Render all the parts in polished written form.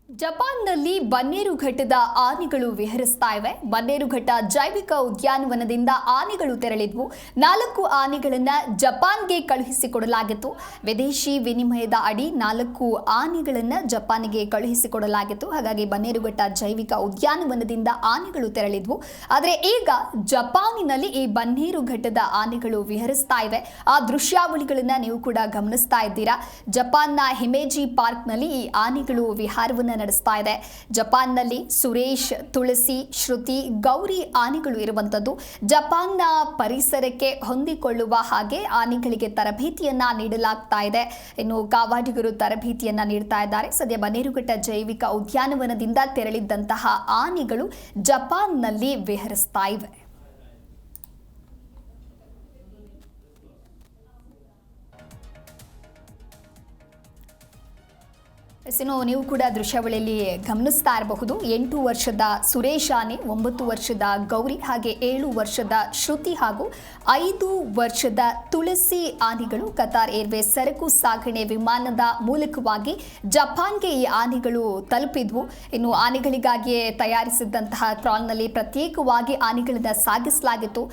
ಜಪಾನ್ನಲ್ಲಿ ಬನ್ನೇರುಘಟ್ಟದ ಆನೆಗಳು ವಿಹರಿಸ್ತಾ ಇವೆ. ಬನ್ನೇರುಘಟ್ಟ ಜೈವಿಕ ಉದ್ಯಾನವನದಿಂದ ಆನೆಗಳು ತೆರಳಿದ್ವು. 4 ಆನೆಗಳನ್ನ ಜಪಾನ್ಗೆ ಕಳುಹಿಸಿಕೊಡಲಾಗಿತ್ತು. ವಿದೇಶಿ ವಿನಿಮಯದ ಅಡಿ 4 ಆನೆಗಳನ್ನ ಜಪಾನ್ಗೆ ಕಳುಹಿಸಿಕೊಡಲಾಗಿತ್ತು. ಹಾಗಾಗಿ ಬನ್ನೇರುಘಟ್ಟ ಜೈವಿಕ ಉದ್ಯಾನವನದಿಂದ ಆನೆಗಳು ತೆರಳಿದ್ವು. ಆದರೆ ಈಗ ಜಪಾನಿನಲ್ಲಿ ಈ ಬನ್ನೇರುಘಟ್ಟದ ಆನೆಗಳು ವಿಹರಿಸ್ತಾ ಇವೆ. ಆ ದೃಶ್ಯಾವಳಿಗಳನ್ನ ನೀವು ಕೂಡ ಗಮನಿಸ್ತಾ ಇದ್ದೀರಾ. ಜಪಾನ್ನ ಹಿಮೇಜಿ ಪಾರ್ಕ್ನಲ್ಲಿ ಈ ಆನೆಗಳು ವಿಹಾರವನ್ನು ನಡೆಸ್ತಾ ಇದೆ. ಜಪಾನ್ನಲ್ಲಿ ಸುರೇಶ್, ತುಳಸಿ, ಶ್ರುತಿ, ಗೌರಿ ಆನೆಗಳು ಇರುವಂತದ್ದು. ಜಪಾನ್ನ ಪರಿಸರಕ್ಕೆ ಹೊಂದಿಕೊಳ್ಳುವ ಹಾಗೆ ಆನೆಗಳಿಗೆ ತರಬೇತಿಯನ್ನ ನೀಡಲಾಗ್ತಾ ಇದೆ. ಇನ್ನು ಕಾವಾಡಿಗರು ತರಬೇತಿಯನ್ನ ನೀಡ್ತಾ ಇದ್ದಾರೆ. ಸದ್ಯ ಬನ್ನೇರುಘಟ್ಟ ಜೈವಿಕ ಉದ್ಯಾನವನದಿಂದ ತೆರಳಿದ್ದಂತಹ ಆನೆಗಳು ಜಪಾನ್ನಲ್ಲಿ ವಿಹರಿಸ್ತಾ ಇವೆ. ನೀವು ಕೂಡ ದೃಶ್ಯಾವಳಿಯಲ್ಲಿ ಗಮನಿಸ್ತಾ ಇರಬಹುದು. 8 ವರ್ಷದ ಸುರೇಶ್ ಆನೆ, 9 ವರ್ಷದ ಗೌರಿ, ಹಾಗೆ 7 ವರ್ಷದ ಶ್ರುತಿ ಹಾಗೂ 5 ವರ್ಷದ ತುಳಸಿ ಆನೆಗಳು ಕತಾರ್ ಏರ್ವೇಸ್ ಸರಕು ಸಾಗಣೆ ವಿಮಾನದ ಮೂಲಕವಾಗಿ ಜಪಾನ್ಗೆ ಈ ಆನೆಗಳು ತಲುಪಿದ್ವು. ಇನ್ನು ಆನೆಗಳಿಗಾಗಿಯೇ ತಯಾರಿಸಿದ್ದಂತಹ ಕ್ರಾಲ್ನಲ್ಲಿ ಪ್ರತ್ಯೇಕವಾಗಿ ಆನೆಗಳನ್ನು ಸಾಗಿಸಲಾಗಿತ್ತು.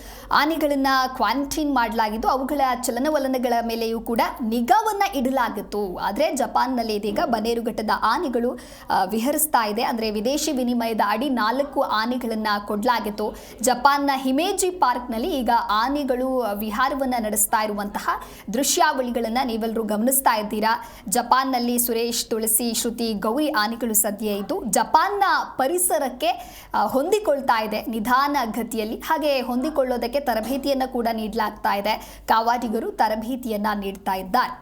ಆನೆಗಳನ್ನು ಕ್ವಾರಂಟೈನ್ ಮಾಡಲಾಗಿದ್ದು ಅವುಗಳ ಚಲನವಲನಗಳ ಮೇಲೆಯೂ ಕೂಡ ನಿಗಾವನ್ನ ಇಡಲಾಗಿತ್ತು. ಆದರೆ ಜಪಾನ್ನಲ್ಲಿ ಇದೀಗ ಬನ್ನೇರುಘಟ್ಟದ ಆನೆಗಳು ವಿಹರಿಸ್ತಾ ಇದೆ. ಅಂದರೆ ವಿದೇಶಿ ವಿನಿಮಯದ ಅಡಿ 4 ಆನೆಗಳನ್ನ ಕೊಡಲಾಗಿತ್ತು. ಜಪಾನ್ನ ಹಿಮೇಜಿ ಪಾರ್ಕ್ನಲ್ಲಿ ಈಗ ಆನೆಗಳು ವಿಹಾರವನ್ನ ನಡೆಸ್ತಾ ಇರುವಂತಹ ದೃಶ್ಯಾವಳಿಗಳನ್ನ ನೀವೆಲ್ಲರೂ ಗಮನಿಸ್ತಾ ಇದ್ದೀರಾ. ಜಪಾನ್ನಲ್ಲಿ ಸುರೇಶ್, ತುಳಸಿ, ಶ್ರುತಿ, ಗೌರಿ ಆನೆಗಳು ಸದ್ಯ ಇದ್ದು ಜಪಾನ್ನ ಪರಿಸರಕ್ಕೆ ಹೊಂದಿಕೊಳ್ತಾ ಇದೆ ನಿಧಾನ ಗತಿಯಲ್ಲಿ. ಹಾಗೆ ಹೊಂದಿಕೊಳ್ಳೋದಕ್ಕೆ ತರಬೇತಿಯನ್ನ ಕೂಡ ನೀಡಲಾಗ್ತಾ ಇದೆ. ಕಾವಾಡಿಗರು ತರಬೇತಿಯನ್ನ ನೀಡ್ತಾ ಇದ್ದಾರೆ.